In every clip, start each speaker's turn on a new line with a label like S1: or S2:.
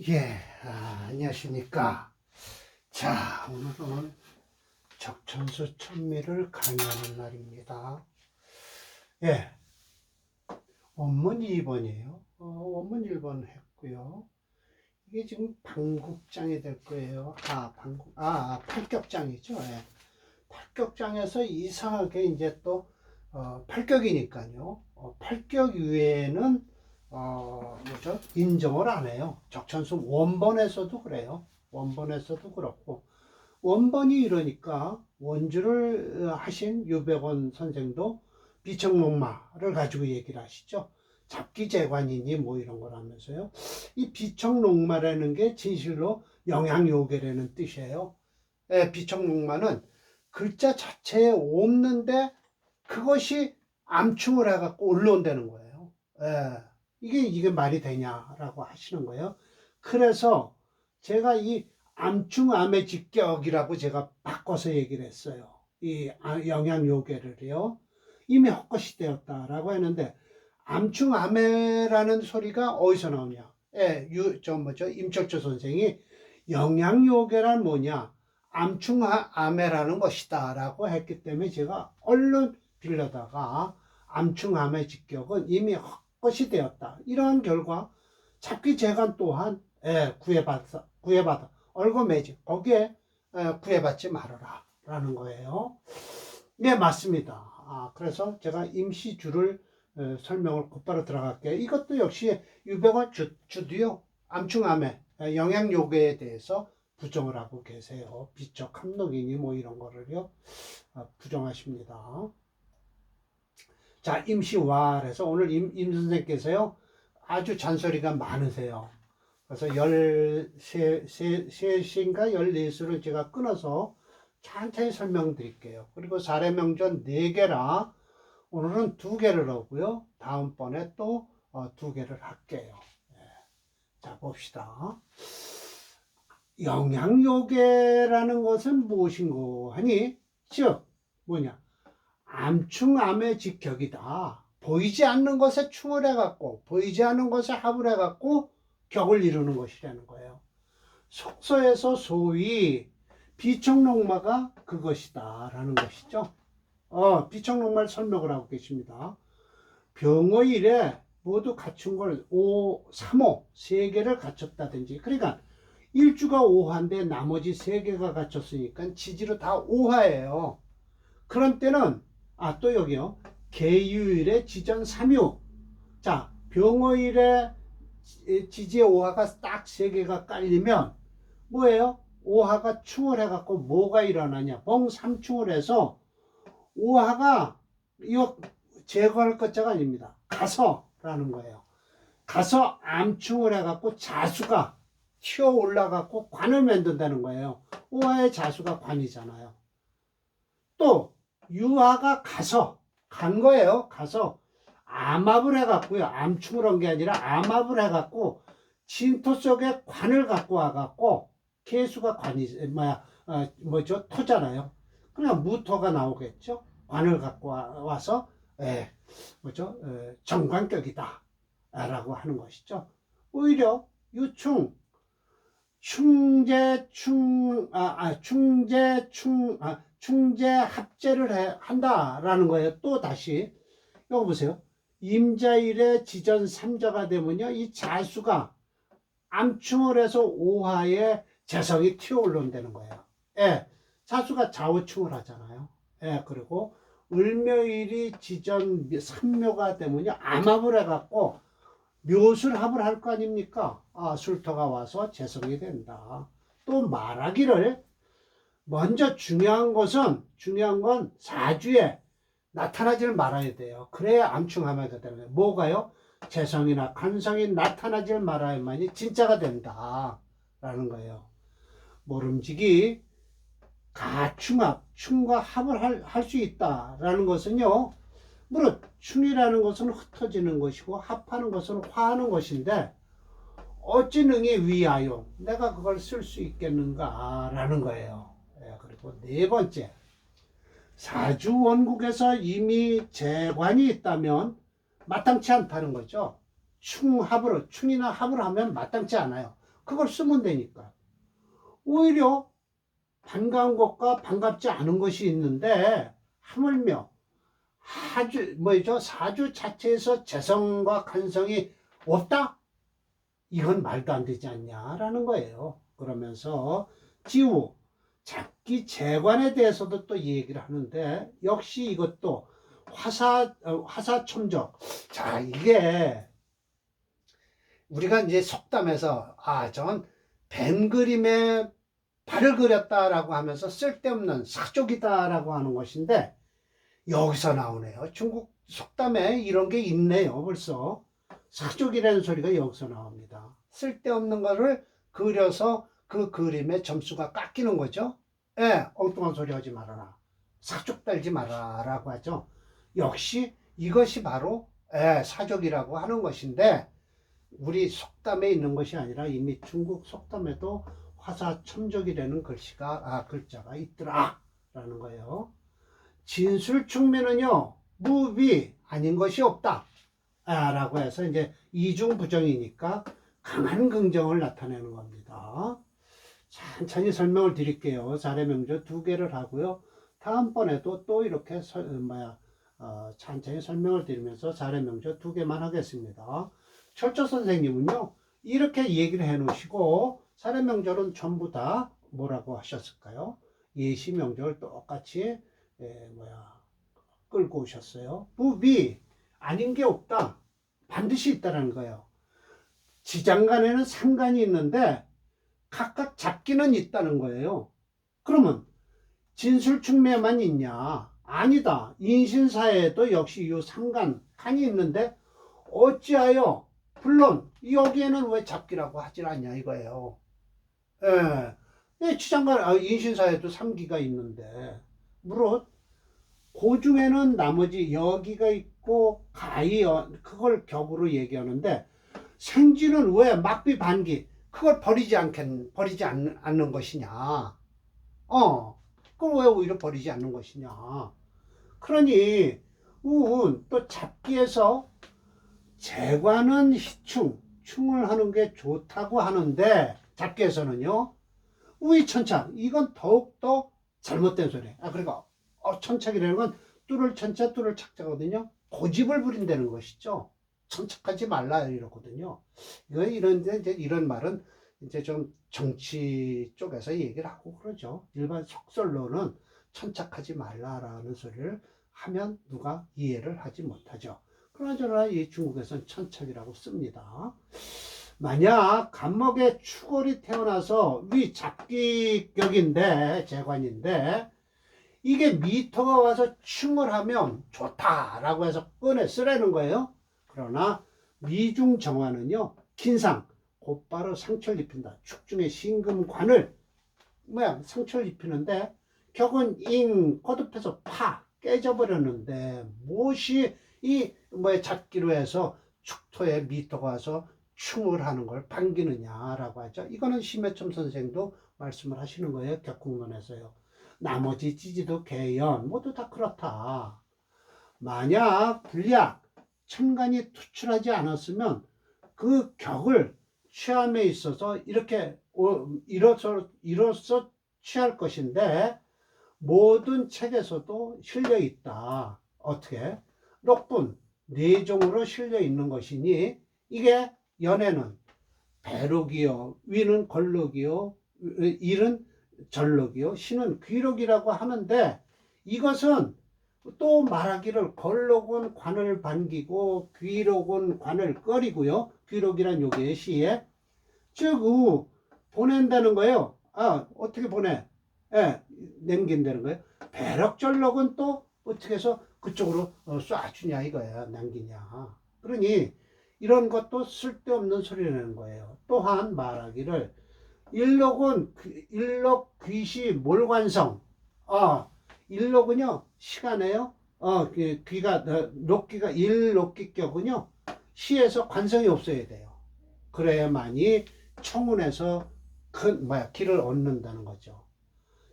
S1: 예, 안녕하십니까. 자, 오늘은 적천수 천미를 강의하는 날입니다. 예, 원문 2번이에요. 원문 1번 했고요. 이게 지금 방국장이 될 거예요. 팔격장이죠. 예. 팔격장에서 이상하게 이제 또, 팔격이니까요. 팔격 이외에는 인정을 안 해요. 적천수 원본에서도 그래요. 원본에서도 그렇고. 원본이 이러니까 원주를 하신 유백원 선생도 비청록마를 가지고 얘기를 하시죠. 잡기재관이니 뭐 이런 거라면서요. 이 비청록마라는 게 진실로 영양요괴라는 뜻이에요. 비청록마는 글자 자체에 없는데 그것이 암충을 해갖고 올라온다는 거예요. 이게 말이 되냐라고 하시는 거예요. 그래서 제가 이 암충암의 직격이라고 제가 바꿔서 얘기를 했어요. 이 영양요괴를요. 이미 헛것이 되었다라고 했는데 암충암해라는 소리가 어디서 나오냐? 임철조 선생이 영양요괴란 뭐냐? 암충암해라는 것이다라고 했기 때문에 제가 얼른 빌려다가 암충암의 직격은 이미 헛것이 되었다. 이러한 결과 잡기재관 또한 구해받아 얼거매지 거기에 구애받지 말아라 라는 거예요. 네, 맞습니다. 그래서 제가 임시주를 설명을 곧바로 들어갈게요. 이것도 역시 유병원 주도요. 암충암의 영양요괴에 대해서 부정을 하고 계세요. 비적 함록이니 뭐 이런 거를요 부정하십니다. 자, 임시왈해서 오늘 임 선생께서요 아주 잔소리가 많으세요. 그래서 13시인가 14수를 제가 끊어서 천천히 설명드릴게요. 그리고 사례명전 4개라 오늘은 2개를 하고요. 다음번에 또 2개를 할게요. 자, 봅시다. 영양요괴라는 것은 무엇인고 하니 즉 뭐냐 암충암의 직격이다. 보이지 않는 것에 충을 해갖고 보이지 않는 것에 합을 해갖고 격을 이루는 것이라는 거예요. 속서에서 소위 비청록마가 그것이다 라는 것이죠. 비청록마를 설명을 하고 계십니다. 병어일에 모두 갖춘 걸 3호 3개를 갖췄다든지, 그러니까 일주가 5화인데 나머지 3개가 갖췄으니까 지지로 다 5화예요. 그런 때는 또 여기요. 계유일에 지전 3유. 자, 병어일에 지지의 5화가 딱 3개가 깔리면 뭐예요? 5화가 충을 해갖고 뭐가 일어나냐? 봉3충을 해서 5화가 이거 제거할 것자가 아닙니다. 가서라는 거예요. 가서 암충을 해갖고 자수가 튀어 올라갖고 관을 만든다는 거예요. 5화의 자수가 관이잖아요. 또 유화가 가서 간 거예요. 가서 암압을 해갖고요. 암충을 한 게 아니라 암압을 해갖고 진토 속에 관을 갖고 와갖고 개수가 관이 토잖아요. 그냥 무토가 나오겠죠. 관을 갖고 와서 정관격이다 라고 하는 것이죠. 오히려 유충 충재 합재를 한다라는 거예요. 또 다시 이거 보세요. 임자일에 지전 3자가 되면요, 이 자수가 암충을 해서 5화에 재성이 튀어 올라온다는 거예요. 자수가 좌우충을 하잖아요. 그리고 을묘일이 지전 3묘가 되면요, 암합을 해갖고 묘술합을 할 거 아닙니까? 술토가 와서 재성이 된다. 또 말하기를 먼저 중요한 건 사주에 나타나질 말아야 돼요. 그래야 암충함하게 되는 거예요. 뭐가요? 재성이나 간성이 나타나질 말아야만이 진짜가 된다 라는 거예요. 모름지기 가충합, 충과 합을 할 수 있다라는 것은요, 물론 충이라는 것은 흩어지는 것이고 합하는 것은 화하는 것인데 어찌 능히 위하여 내가 그걸 쓸 수 있겠는가 라는 거예요. 그리고 4번째, 사주 원국에서 이미 재관이 있다면 마땅치 않다는 거죠. 충이나 합을 하면 마땅치 않아요. 그걸 쓰면 되니까. 오히려 반가운 것과 반갑지 않은 것이 있는데 하물며 사주 자체에서 재성과 간성이 없다? 이건 말도 안 되지 않냐라는 거예요. 그러면서 지우, 잡기 재관에 대해서도 또 얘기를 하는데 역시 이것도 화사첨적. 자, 이게 우리가 이제 속담에서 저건 뱀 그림에 발을 그렸다라고 하면서 쓸데없는 사족이다라고 하는 것인데 여기서 나오네요. 중국 속담에 이런 게 있네요. 벌써 사족이라는 소리가 여기서 나옵니다. 쓸데없는 거를 그려서 그 그림의 점수가 깎이는 거죠. 예, 엉뚱한 소리 하지 말아라. 사족 달지 말아라 라고 하죠. 역시 이것이 바로 사족이라고 하는 것인데 우리 속담에 있는 것이 아니라 이미 중국 속담에도 화사첨적이라는 글자가 있더라 라는 거예요. 진술충매는요 무비 아닌 것이 없다 라고 해서 이제 이중부정이니까 강한 긍정을 나타내는 겁니다. 천천히 설명을 드릴게요. 사례명조 2개를 하고요. 다음번에도 또 이렇게 천천히 설명을 드리면서 사례명조 2개만 하겠습니다. 철조 선생님은요 이렇게 얘기를 해 놓으시고 사례명절은 전부 다 뭐라고 하셨을까요? 예시명절 똑같이 끌고 오셨어요. 무비 아닌 게 없다. 반드시 있다는 거예요. 지장간에는 상간이 있는데 각각 잡기는 있다는 거예요. 그러면 진술충매만 있냐? 아니다. 인신사에도 역시 이 상간, 간이 있는데 어찌하여 물론 여기에는 왜 잡기라고 하질 않냐 이거예요. 지장간 인신사에도 3기가 있는데 물론 그 중에는 나머지 여기가 있고 가히 그걸 격으로 얘기하는데 생쥐는 왜 막비 반기 그걸 버리지 않는 것이냐? 그걸 왜 오히려 버리지 않는 것이냐? 그러니 또 잡기에서 재관은 희충, 충을 하는 게 좋다고 하는데 잡기에서는요 우위천착 이건 더욱더 잘못된 소리예요. 그러니까 천착이라는 건 뚫을 천자 뚫을 착자거든요. 고집을 부린다는 것이죠. 천착하지 말라 이러거든요. 이런 말은 이제 좀 정치 쪽에서 얘기를 하고 그러죠. 일반 속설로는 천착하지 말라라는 소리를 하면 누가 이해를 하지 못하죠. 그러나 이 중국에서는 천착이라고 씁니다. 만약 간목에 추골이 태어나서 위 잡기격인데 재관인데 이게 미터가 와서 충을 하면 좋다라고 해서 꺼내 쓰라는 거예요. 그러나 미중정화는요 긴상 곧바로 상처를 입힌다. 축중의 신금관을 상처를 입히는데 격은 잉 거듭해서 파 깨져버렸는데 무엇이 잡기로 해서 축토에 미터가 와서 충을 하는 걸 반기느냐라고 하죠. 이거는 심해첨 선생도 말씀을 하시는 거예요. 격국론에서요. 나머지 찌지도 개연 모두 다 그렇다. 만약 불약 천간이 투출하지 않았으면 그 격을 취함에 있어서 이렇게 이로써 취할 것인데 모든 책에서도 실려 있다. 어떻게? 록분 내종으로 실려 있는 것이니 이게 연에는 배록이요 위는 걸록이요 일은 절록이요 신은 귀록이라고 하는데 이것은 또 말하기를 걸록은 관을 반기고 귀록은 관을 꺼리고요. 귀록이란 요게 시에 즉 보낸다는 거예요. 어떻게 보내? 남긴다는 거예요. 배럭절록은 또 어떻게 해서 그쪽으로 쏴주냐 이거야. 남기냐. 그러니 이런 것도 쓸데없는 소리라는 거예요. 또한 말하기를 일록은 일록 귀시 몰관성. 일록은요 시간에요. 귀가 녹기가 일록기격은요 시에서 관성이 없어야 돼요. 그래야만이 청운에서 큰 길을 얻는다는 거죠.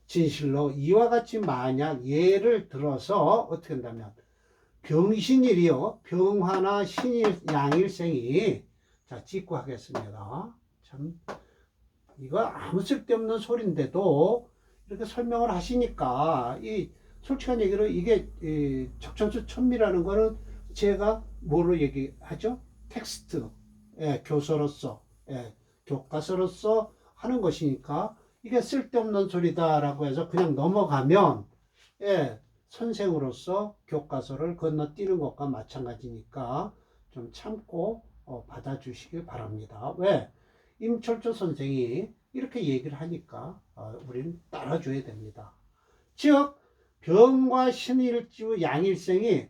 S1: 진실로 이와 같이 만약 예를 들어서 어떻게 한다면 병신일이요 병화나 신일 양일생이 자 찍고 하겠습니다. 참 이거 아무 쓸데없는 소리인데도 이렇게 설명을 하시니까 솔직한 얘기로 이게 적천수 천미라는 거는 제가 뭐로 얘기하죠? 텍스트, 교서로서, 교과서로서 하는 것이니까 이게 쓸데없는 소리다라고 해서 그냥 넘어가면 선생으로서 교과서를 건너뛰는 것과 마찬가지니까 좀 참고 받아주시길 바랍니다. 왜? 임철조 선생이 이렇게 얘기를 하니까 우리는 따라줘야 됩니다. 즉 병과 신일주 양일생이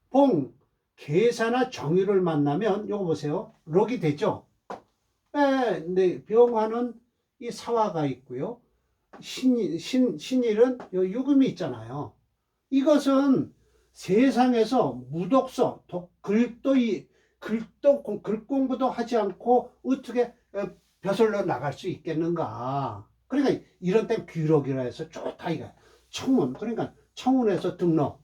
S1: 봉, 계사나 정유를 만나면 요거 보세요. 록이 되죠. 근데 병화는 이 사화가 있고요. 신일은 요 유금이 있잖아요. 이것은 세상에서 무독서, 글 공부도 하지 않고 어떻게 벼슬러 나갈 수 있겠는가. 그러니까 이런 때 귀록이라 해서 좋다 이거. 청운, 그러니까 청운에서 등록,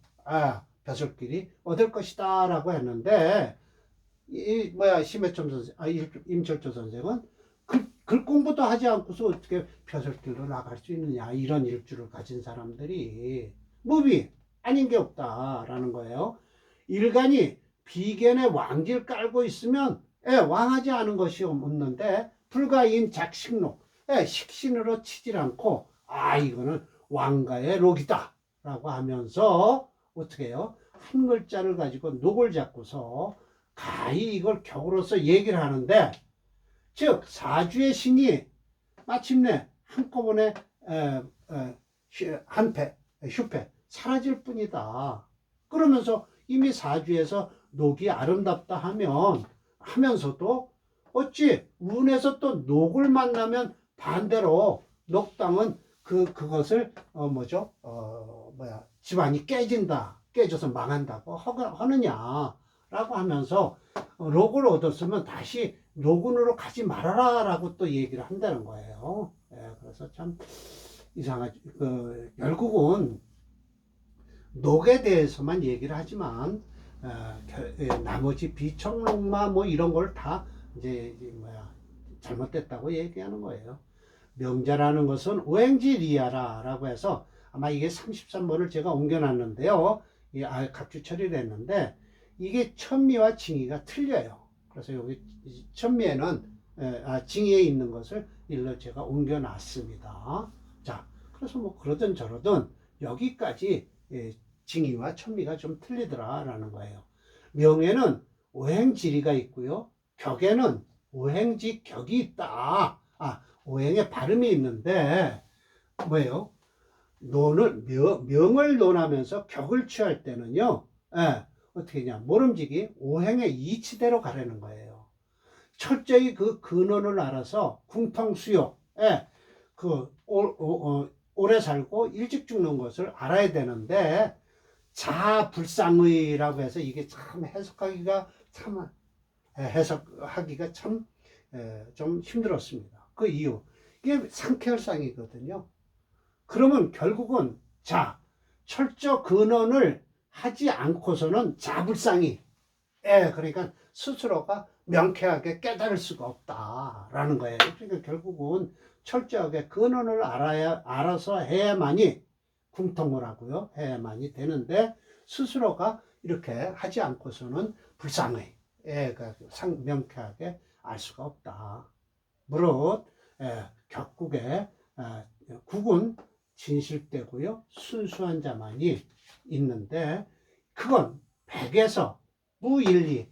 S1: 벼슬길이 얻을 것이다 라고 했는데, 심해점 선생, 임철조 선생은 글 공부도 하지 않고서 어떻게 벼슬길로 나갈 수 있느냐, 이런 일주를 가진 사람들이 무비 아닌 게 없다라는 거예요. 일간이 비견의 왕길 깔고 있으면 왕하지 않은 것이 없는데 불가인 작식록, 식신으로 치질 않고 이거는 왕가의 록이다 라고 하면서 어떻게 해요? 한 글자를 가지고 녹을 잡고서 가히 이걸 격으로서 얘기를 하는데, 즉 사주의 신이 마침내 한꺼번에 휴패 사라질 뿐이다. 그러면서 이미 사주에서 녹이 아름답다 하면서도 어찌 운에서 또 녹을 만나면 반대로 녹당은 그것을 집안이 깨져서 망한다고 하느냐라고 하면서 녹을 얻었으면 다시 녹운으로 가지 말아라 라고 또 얘기를 한다는 거예요. 그래서 참 이상하죠. 결국은 녹에 대해서만 얘기를 하지만 나머지 비청록마 이런 걸 다 이제 잘못됐다고 얘기하는 거예요. 명자라는 것은 오행지리야라 라고 해서 아마 이게 33번을 제가 옮겨놨는데요. 각주 처리를 했는데 이게 천미와 징의가 틀려요. 그래서 여기 천미에는 징의에 있는 것을 일러 제가 옮겨놨습니다. 자, 그래서 그러든 저러든 여기까지 징의와 천미가 좀 틀리더라라는 거예요. 명에는 오행지리가 있고요. 격에는 오행지격이 있다. 오행에 발음이 있는데 뭐예요? 명을 논하면서 격을 취할 때는요. 어떻게 냐 모름지기 오행의 이치대로 가라는 거예요. 철저히 그 근원을 알아서 궁통수요. 오래 살고 일찍 죽는 것을 알아야 되는데 자불상의라고 해서 이게 참 해석하기가 좀 힘들었습니다. 그 이유 이게 상쾌할상이거든요. 그러면 결국은 철저 근원을 하지 않고서는 자불상이 그러니까 스스로가 명쾌하게 깨달을 수가 없다라는 거예요. 그러니까 결국은 철저하게 근원을 알아서 해야만이 궁통을 하고요. 해야만이 되는데 스스로가 이렇게 하지 않고서는 불상의 명쾌하게 알 수가 없다. 무릇 격국에 국은 진실되고요. 순수한 자만이 있는데 그건 100에서 무일리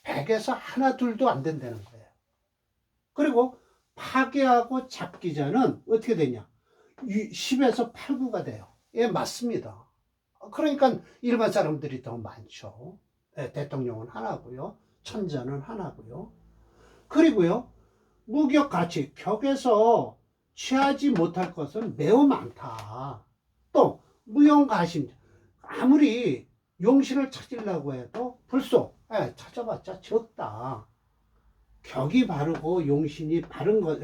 S1: 100에서 하나 둘도 안 된다는 거예요. 그리고 파괴하고 잡기자는 어떻게 되냐? 10에서 8, 9가 돼요. 맞습니다. 그러니까 일반 사람들이 더 많죠. 대통령은 하나고요. 천자는 하나고요. 그리고요. 무격가치, 격에서 취하지 못할 것은 매우 많다. 또 무용가심, 아무리 용신을 찾으려고 해도 불소, 찾아봤자 적다. 격이 바르고 용신이 바른 것,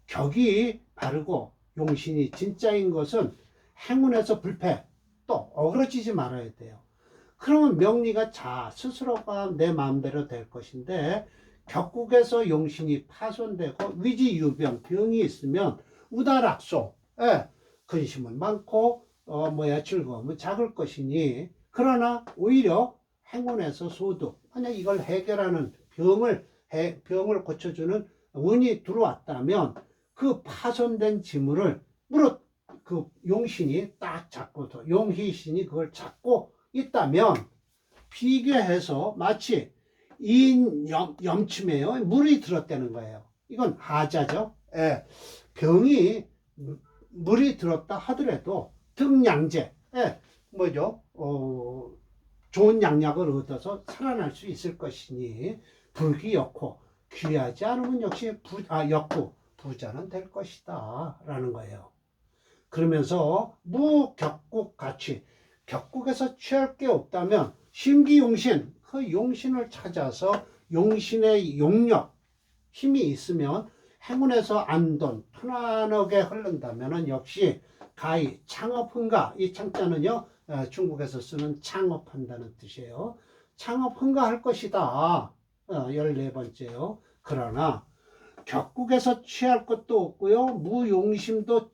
S1: 격이 바르고 용신이 진짜인 것은 행운에서 불패, 또 어그러지지 말아야 돼요. 그러면 명리가 스스로가 내 마음대로 될 것인데 격국에서 용신이 파손되고 위지유병 병이 있으면 우다락소, 예, 근심은 많고 즐거움은 작을 것이니, 그러나 오히려 행운에서 소득, 만약 이걸 해결하는 병을 고쳐주는 운이 들어왔다면 그 파손된 지물을 무릇 그 용신이 딱 잡고, 용희신이 그걸 잡고 있다면 비교해서 마치 염침에요 물이 들었다는 거예요. 이건 하자죠. 예, 병이 물이 들었다 하더라도 등양제, 예, 좋은 양약을 얻어서 살아날 수 있을 것이니 불기역호, 귀하지 않으면 역시 역부, 부자는 될 것이다 라는 거예요. 그러면서 무격국같이, 격국에서 취할 게 없다면 심기용신, 그 용신을 찾아서 용신의 용력, 힘이 있으면 행운에서 안돈, 편안하게 흐른다면 역시 가히 창업흥가, 이 창자는요 중국에서 쓰는 창업한다는 뜻이에요. 창업흥가할 것이다. 14번째요. 그러나 격국에서 취할 것도 없고요. 무용심도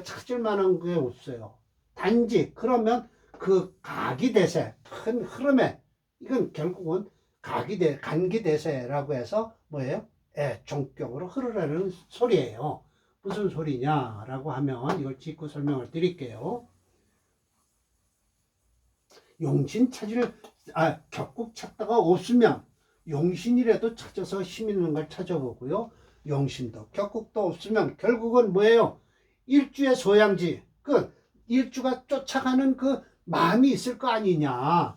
S1: 찾을 만한 게 없어요. 단지 그러면 그 가기대세, 큰 흐름에, 이건 결국은 간기대세라고 해서 뭐예요? 예, 종격으로 흐르라는 소리예요. 무슨 소리냐라고 하면 이걸 짚고 설명을 드릴게요. 용신 격국 찾다가 없으면 용신이라도 찾아서 힘 있는 걸 찾아보고요. 용신도 격국도 없으면 결국은 뭐예요? 일주의 소양지, 그 일주가 쫓아가는 그 마음이 있을 거 아니냐.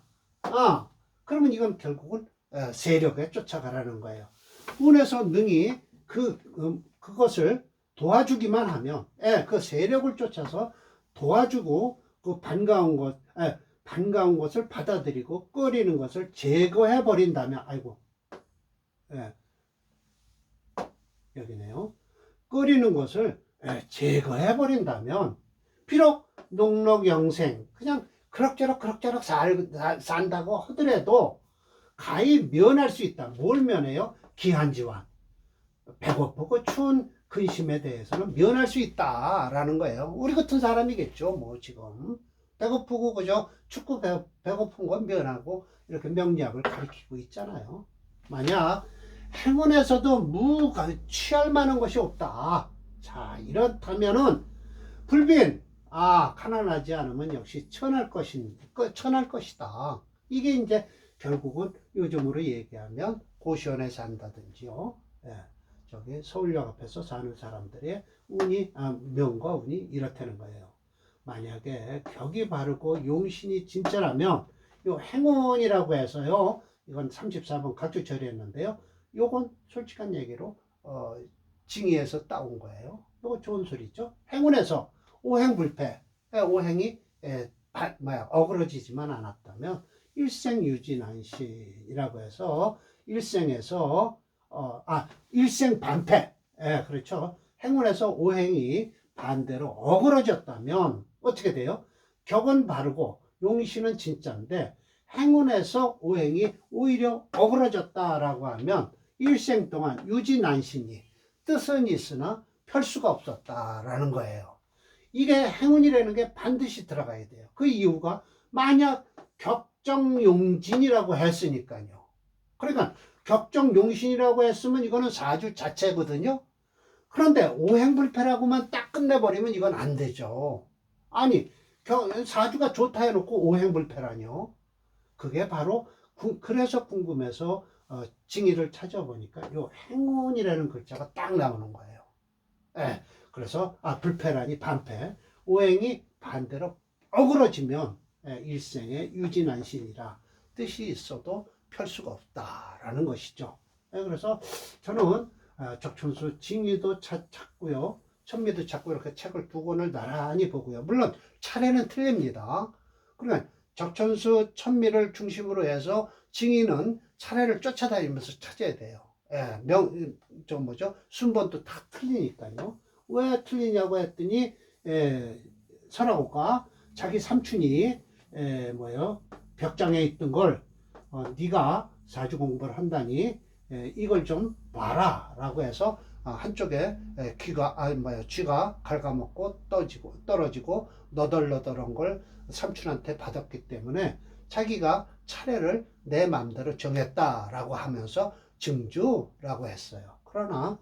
S1: 그러면 이건 결국은 세력에 쫓아가라는 거예요. 운에서 능히 그것을 도와주기만 하면, 그 세력을 쫓아서 도와주고 그 반가운 것을 받아들이고 꺼리는 것을 제거해 버린다면, 아이고, 여기네요. 꺼리는 것을 제거해 버린다면, 비록 녹록영생, 그냥 그럭저럭 산다고 하더라도 가히 면할 수 있다. 뭘 면해요? 기한지환, 배고프고 추운 근심에 대해서는 면할 수 있다라는 거예요. 우리 같은 사람이겠죠. 지금 배고프고 그저 춥고 배고픈 건 면하고 이렇게 명리학을 가르치고 있잖아요. 만약 행운에서도 취할 만한 것이 없다. 자, 이렇다면은 불빈, 가난하지 않으면 역시 천할 것이다. 이게 이제 결국은 요즘으로 얘기하면 고시원에 산다든지요. 저기 서울역 앞에서 사는 사람들의 명과 운이 이렇다는 거예요. 만약에 격이 바르고 용신이 진짜라면 요 행운이라고 해서요. 이건 34번 각주 처리했는데요. 요건 솔직한 얘기로 징의에서 따온 거예요. 이거 좋은 소리죠. 행운에서 오행불패, 오행이 어그러지지만 않았다면 일생유진안시라고 해서 일생에서 일생반패, 그렇죠. 행운에서 오행이 반대로 어그러졌다면 어떻게 돼요? 격은 바르고 용신은 진짜인데 행운에서 오행이 오히려 어그러졌다라고 하면 일생 동안 유진안신이 뜻은 있으나 펼 수가 없었다라는 거예요. 이게 행운이라는 게 반드시 들어가야 돼요. 그 이유가 만약 격정용진이라고 했으니까요. 그러니까 격정용신이라고 했으면 이거는 사주 자체거든요. 그런데 오행불패라고만 딱 끝내버리면 이건 안 되죠. 아니, 사주가 좋다 해놓고 오행불패라뇨. 그게 바로 그래서 궁금해서 징의를 찾아보니까 요 행운이라는 글자가 딱 나오는 거예요. 그래서 불패라니 반패, 오행이 반대로 어그러지면 일생의 유진안신이라 뜻이 있어도 펼 수가 없다라는 것이죠. 그래서 저는 적천수 징의도 찾고요, 천미도 찾고 이렇게 책을 두 권을 나란히 보고요. 물론 차례는 틀립니다. 그러니까 적천수 천미를 중심으로 해서 징의는 차례를 쫓아다니면서 찾아야 돼요. 순번도 다 틀리니까요. 왜 틀리냐고 했더니 설하고가 자기 삼촌이 벽장에 있던 걸 네가 사주 공부를 한다니 이걸 좀 봐라라고 해서 한쪽에 쥐가 갉아먹고 떨어지고 너덜너덜한 걸 삼촌한테 받았기 때문에 자기가 차례를 내 마음대로 정했다라고 하면서 증주라고 했어요. 그러나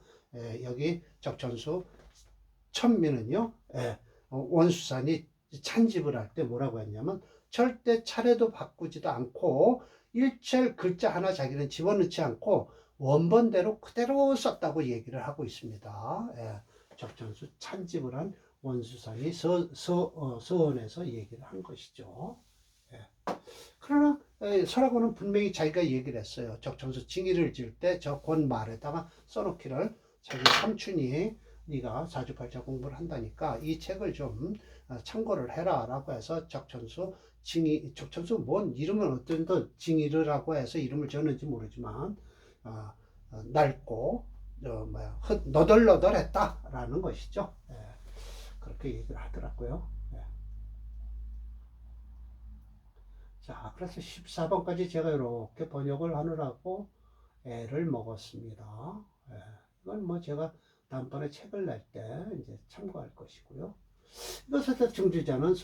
S1: 여기 적천수 천미는요, 원수산이 찬집을 할 때 뭐라고 했냐면 절대 차례도 바꾸지도 않고 일체 글자 하나 자기는 집어넣지 않고 원본대로 그대로 썼다고 얘기를 하고 있습니다. 적천수 찬집을 한 원수산이 서원에서 얘기를 한 것이죠. 그러나 설하고는 분명히 자기가 얘기를 했어요. 적천수 징의를 지을 때 저 권 말에다가 써놓기를 자기 삼촌이 네가 사주팔자 공부를 한다니까 이 책을 좀 참고를 해라 라고 해서 적천수 뭔 이름은 어떤 징의르라고 해서 이름을 지었는지 모르지만 낡고 너덜너덜했다라는 것이죠. 그렇게 얘기를 하더라고요. 자, 그래서 14번까지 제가 이렇게 번역을 하느라고 애를 먹었습니다. 이건 뭐 제가 다음번에 책을 낼 때 이제 참고할 것이고요. 이것에서 증주자는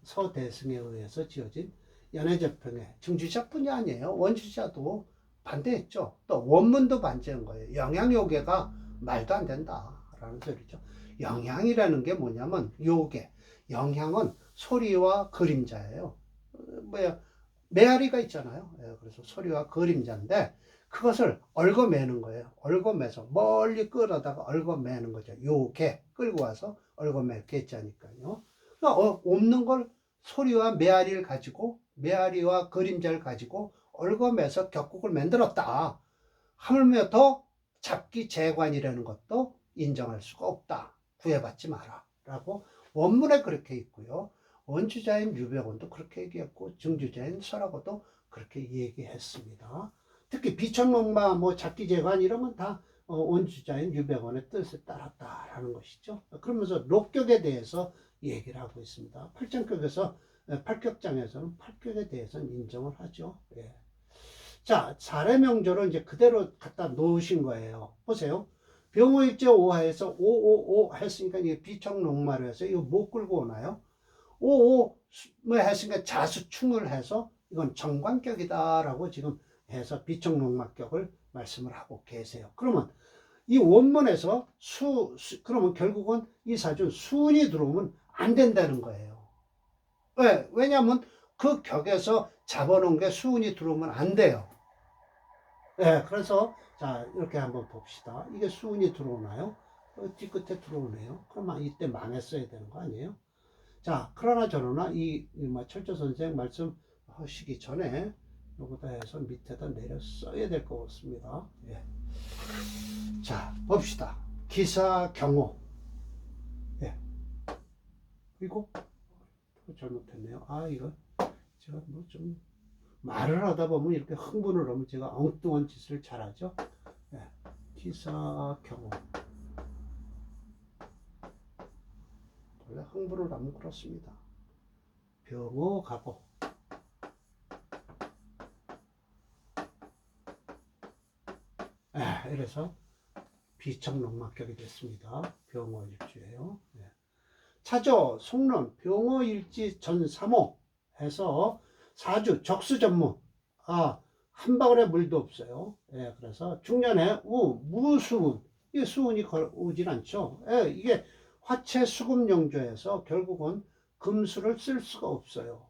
S1: 서대승에 의해서 지어진 연해저평의 증주자뿐이 아니에요. 원주자도 반대했죠. 또 원문도 반대한 거예요. 영양요괴가 말도 안 된다라는 소리죠. 영양이라는 게 뭐냐면 요괴. 영양은 소리와 그림자예요. 메아리가 있잖아요. 그래서 소리와 그림자인데 그것을 얽어매는 거예요. 얽어매서 멀리 끌어다가 얽어매는 거죠. 요괴 끌고 와서 얽어맬 개자니까요. 그러니까 없는 걸 소리와 메아리를 가지고 메아리와 그림자를 가지고 얽어매서 격국을 만들었다. 하물며 더 잡기 재관이라는 것도 인정할 수가 없다. 구애받지 마라. 라고 원문에 그렇게 있고요. 원주자인 유백원도 그렇게 얘기했고 증주자인 설하고도 그렇게 얘기했습니다. 특히 비천목마 잡기재관 이러면 다 원주자인 유백원의 뜻에 따랐다라는 것이죠. 그러면서 록격에 대해서 얘기를 하고 있습니다. 팔격장에서는 팔격에 대해서는 인정을 하죠. 자, 사례명조를 이제 그대로 갖다 놓으신 거예요. 보세요. 병호일제 오하에서 555 했으니까 이게 비천록마로 해서 이거 못 끌고 오나요? 55 했으니까 자수충을 해서 이건 정관격이다라고 지금 해서 비천록마격을 말씀을 하고 계세요. 그러면 이 원문에서 그러면 결국은 이 사준 수운이 들어오면 안 된다는 거예요. 왜냐하면 그 격에서 잡아놓은 게 수운이 들어오면 안 돼요. 그래서 자 이렇게 한번 봅시다. 이게 수운이 들어오나요? 뒤끝에 들어오네요. 그러면 이때 망했어야 되는 거 아니에요? 자, 그러나 저러나 철조 선생 말씀하시기 전에 요거다 해서 밑에다 내려 써야 될 것 같습니다. 자, 봅시다. 기사 경호. 이거 잘못했네요. 이거 제가 좀 말을 하다 보면 이렇게 흥분을 하면 제가 엉뚱한 짓을 잘하죠. 기사 경호. 원래 흥분을 하면 그렇습니다. 병호 가고. 이래서 비청록막격이 됐습니다. 병호일지예요. 차조, 송론, 병호일지 전삼호 해서 사주, 적수전무. 한 방울의 물도 없어요. 그래서 중년에 무수운. 이 수운이 오질 않죠. 이게 화채 수금용조에서 결국은 금수를 쓸 수가 없어요.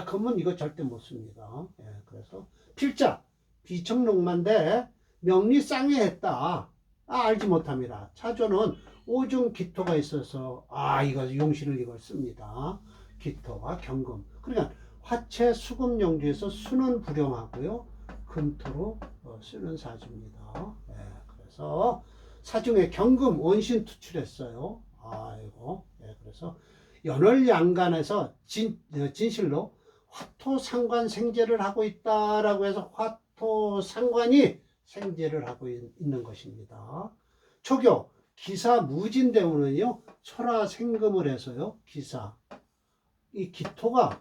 S1: 금은 이거 절대 못 씁니다. 그래서 필자, 비청록만데 명리 쌍해했다. 알지 못합니다. 차조는 오중 기토가 있어서 이거 용신을 이걸 씁니다. 기토와 경금. 그러니까 화채 수금용주에서 수는 불용하고요. 금토로 쓰는 사주입니다. 그래서 사중에 경금 원신 투출했어요. 그래서 연월양간에서 진실로 화토상관 생제를 하고 있다라고 해서 화토상관이 생제를 하고 있는 것입니다. 초교 기사무진대운은요 설화생금을 해서요 기사 이 기토가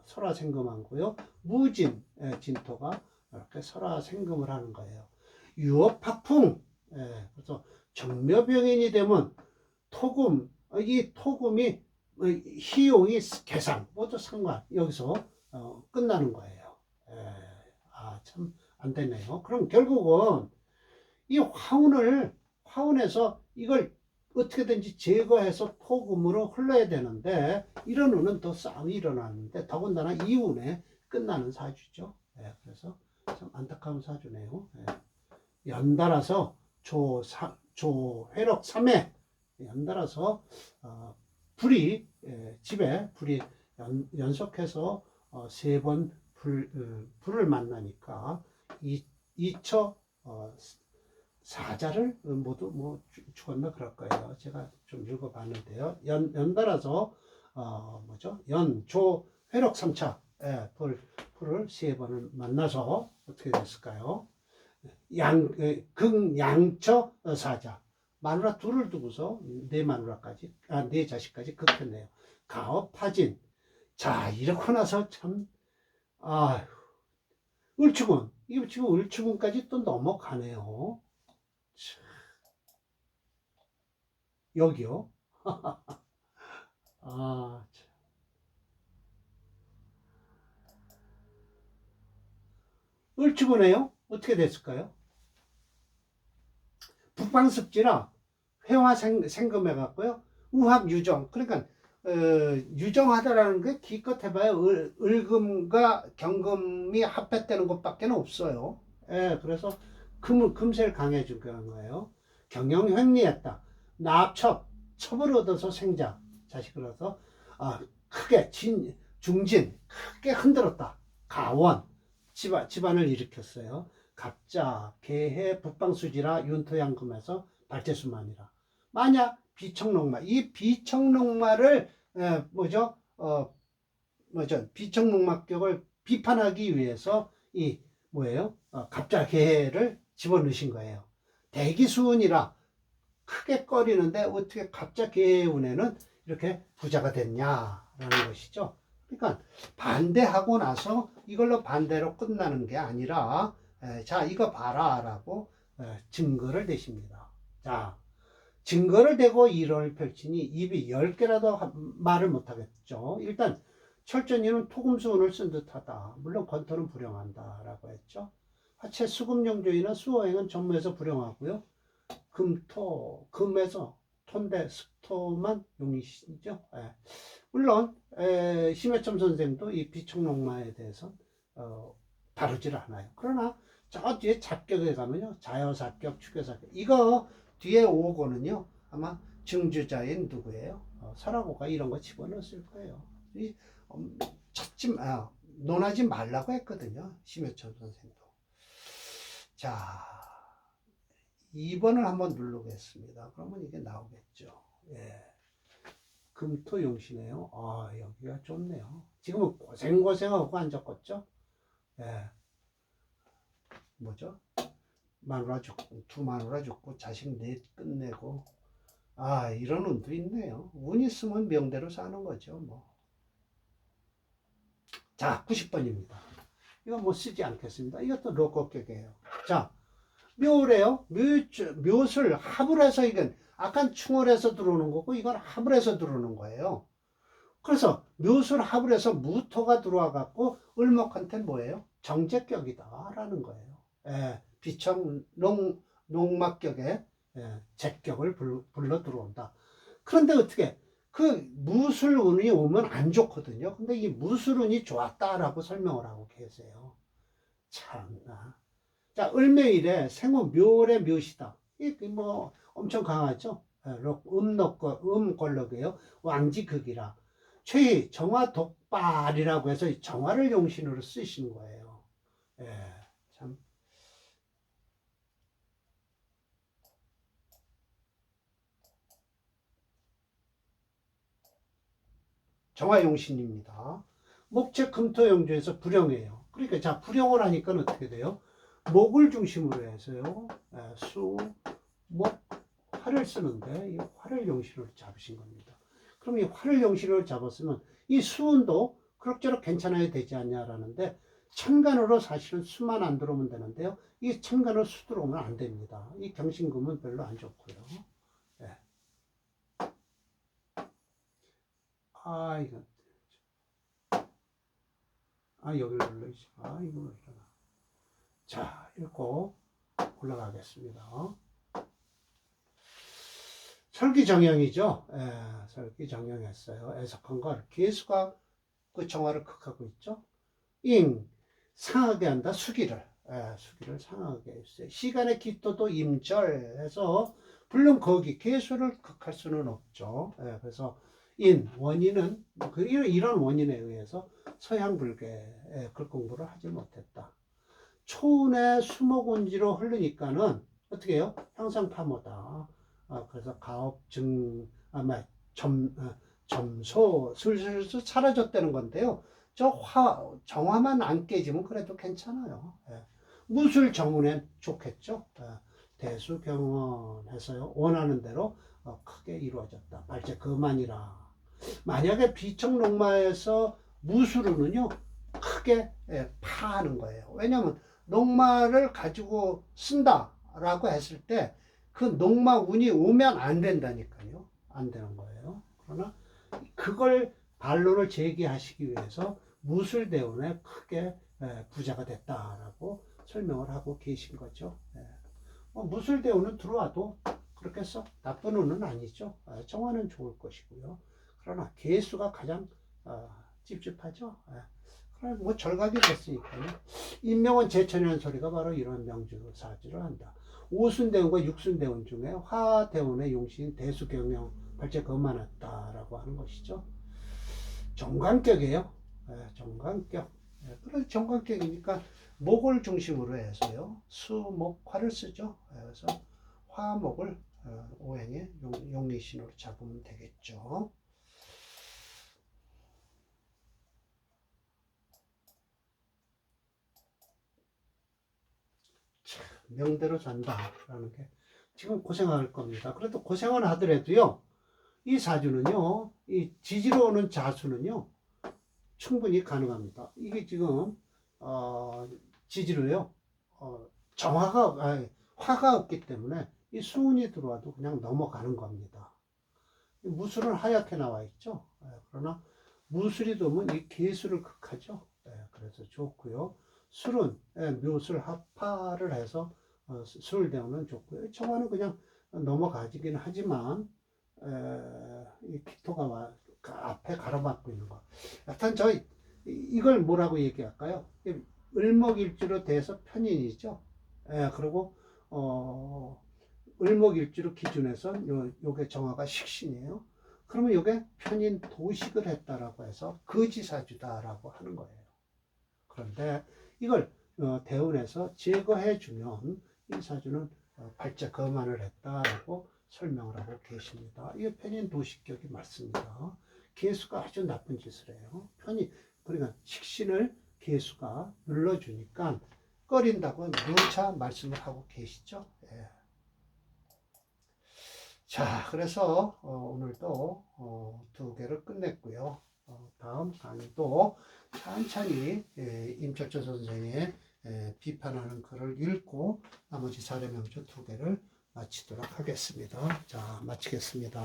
S1: 설화생금하고요 무진 진토가 이렇게 설화생금을 하는 거예요. 유업파풍. 예, 그래서 정묘병인이 되면 토금, 이 토금이 희용이 계산 모두 상관 여기서 끝나는 거예요. 예, 참 안 되네요. 그럼 결국은 이 화운에서 이걸 어떻게든지 제거해서 토금으로 흘러야 되는데 이런 운은 더 싸움이 일어나는데 더군다나 이 운에 끝나는 사주죠. 예, 그래서 참 안타까운 사주네요. 예. 연달아서 조회록 3회 연달아서 불이 집에 불이 연속해서 3번 불을 만나니까 이처 사자를 모두 뭐 죽었나 그럴 거예요. 제가 좀 읽어봤는데요. 연달아서 뭐죠? 조 회록 3차 불을 3번을 만나서 어떻게 됐을까요? 극양처 사자 마누라 둘을 두고서 네 마누라까지 네 자식까지 극했네요. 가업파진. 자 이렇게 나서 참 을추군 이거 지금 을추군까지 또 넘어가네요. 여기요. 을추군에요. 어떻게 됐을까요? 북방습지라 회화 생금해 갖고요. 우합 유정. 그러니까 유정하다라는 게 기껏 해봐야 을금과 경금이 합했다는 것밖에 없어요. 예, 그래서 금세를 강해준 거예요. 경영횡리했다. 납첩을 얻어서 생자 자식을 얻어서 크게 중진 크게 흔들었다. 가원 집안을 일으켰어요. 갑자 개해 북방수지라 윤토양금에서 발제수만이라. 만약 비청록마 이 비청록마를 비청록마격을 비판하기 위해서 이 갑자 개해를 집어넣으신 거예요. 대기수운이라 크게 꺼리는데 어떻게 갑자 개해운에는 이렇게 부자가 됐냐라는 것이죠. 그러니까 반대하고 나서 이걸로 반대로 끝나는 게 아니라 자 이거 봐라 라고 증거를 대십니다. 자 증거를 대고 일을 펼치니 입이 10개라도 말을 못하겠죠. 일단 철전이는 토금수운을 쓴 듯하다. 물론 권토는 불용한다 라고 했죠. 화채 수금용조이나 수호행은 전무에서 불용하고요. 금에서 톤대 습토만 용이시죠. 물론 심해점 선생도 이 비청록마에 대해서 다루지를 않아요. 그러나 저 뒤에 잡격에 가면요. 자여삽격, 추격삽격 이거 뒤에 오고는요. 아마 증주자인 누구예요? 설하고가 이런 거 집어넣었을 거예요. 논하지 말라고 했거든요. 심해점 선생도. 자 2번을 한번 누르겠습니다. 그러면 이게 나오겠죠. 예. 금토용시네요. 여기가 좋네요. 지금은 고생하고 앉았겠죠? 예. 뭐죠? 마누라 죽고, 두 마누라 죽고, 자식 넷 끝내고. 이런 운도 있네요. 운 있으면 명대로 사는 거죠, 뭐. 자, 90번입니다. 이거 뭐 쓰지 않겠습니다. 이것도 로꼬격이에요. 자, 묘래요. 묘술 합을 해서 이건 아까 충을 해서 들어오는 거고 이건 합을 해서 들어오는 거예요. 그래서 묘술 합을 해서 무토가 들어와 갖고 을목한테 뭐예요? 정제격이다 라는 거예요. 비청 농막격에 제격을 불러 들어온다. 그런데 어떻게 그 무술운이 오면 안 좋거든요. 근데 이 무술운이 좋았다라고 설명을 하고 계세요. 참나. 자, 을묘일에 생후 묘래 묘시다. 이 뭐 엄청 강하죠. 음권록이에요. 왕지극이라. 최희 정화 독발이라고 해서 정화를 용신으로 쓰시는 거예요. 참. 정화 용신입니다. 목체 금토용조에서 불용이에요. 그러니까 자 불용을 하니까 어떻게 돼요? 목을 중심으로 해서요. 수, 목, 화를 쓰는데 이 화를 용신으로 잡으신 겁니다. 그럼 이 화를 용신으로 잡았으면 이 수운도 그럭저럭 괜찮아야 되지 않냐라는데 천간으로 사실은 수만 안 들어오면 되는데요. 이 천간으로 수 들어오면 안 됩니다. 이 경신금은 별로 안 좋고요. 예. 이거. 여기를 눌러야지. 이거 왜 이러나. 자, 읽고 올라가겠습니다. 설기정형이죠. 설기정형했어요. 애석한 걸. 기수가 그 정화를 극하고 있죠. 상하게 한다. 수기를. 수기를 상하게 했어요. 시간의 기토도 임절해서 물론 거기 개수를 극할 수는 없죠. 그래서 원인은 이런 원인에 의해서 서양불교의 글 공부를 하지 못했다. 초운의 수목운지로 흐르니까는 어떻게 해요? 형상파모다. 그래서 가업 점소 슬슬 사라졌다는 건데요. 정화만 안 깨지면 그래도 괜찮아요. 무술 정운엔 좋겠죠. 대수경원해서요. 원하는 대로 크게 이루어졌다. 발제 그만이라. 만약에 비청농마에서 무술은요 크게 파하는 거예요. 왜냐하면 농마를 가지고 쓴다라고 했을 때 그 농마 운이 오면 안 된다니까요. 안 되는 거예요. 그러나 그걸 반론을 제기하시기 위해서 무술대운에 크게 부자가 됐다라고 설명을 하고 계신 거죠. 무술대운은 들어와도 그렇게 썩 나쁜 운은 아니죠. 정화는 좋을 것이고요. 그러나 개수가 가장 찝찝하죠. 그럼 뭐 절각이 됐으니까요. 인명은 제천이라는 소리가 바로 이런 명주사주를 한다. 오순대운과 육순대운 중에 화대운의 용신 대수경영 발제 거만했다라고 하는 것이죠. 정관격이에요. 정관격. 그래서 정관격이니까 목을 중심으로 해서요. 수목화를 쓰죠. 그래서 화목을 오행의 용리신으로 잡으면 되겠죠. 명대로 산다라는 게 지금 고생할 겁니다. 그래도 고생을 하더라도요, 이 사주는요, 이 지지로 오는 자수는요, 충분히 가능합니다. 이게 지금 지지로요, 화가 없기 때문에 이 수운이 들어와도 그냥 넘어가는 겁니다. 무술은 하얗게 나와 있죠. 그러나 무술이 되면 이 개수를 극하죠. 그래서 좋고요. 술은 묘술 합파를 해서 술을 대우는 좋고요. 정화는 그냥 넘어가지긴 하지만 이 기토가 앞에 가로막고 있는 거. 하여튼 이걸 뭐라고 얘기할까요? 을목일주로 돼서 편인이죠. 그리고 을목일주로 기준해서 요게 정화가 식신이에요. 그러면 요게 편인 도식을 했다라고 해서 거지사주다라고 하는 거예요. 그런데 이걸 대운에서 제거해주면 이 사주는 발제 거만을 했다라고 설명을 하고 계십니다. 이게 편인 도식격이 맞습니다. 개수가 아주 나쁜 짓을 해요. 그러니까 식신을 개수가 눌러주니까 꺼린다고 누차 말씀을 하고 계시죠. 자, 그래서 오늘도 두 개를 끝냈고요. 다음 강의도 천천히 임철조 선생의 비판하는 글을 읽고 나머지 사례명주 두 개를 마치도록 하겠습니다. 자, 마치겠습니다.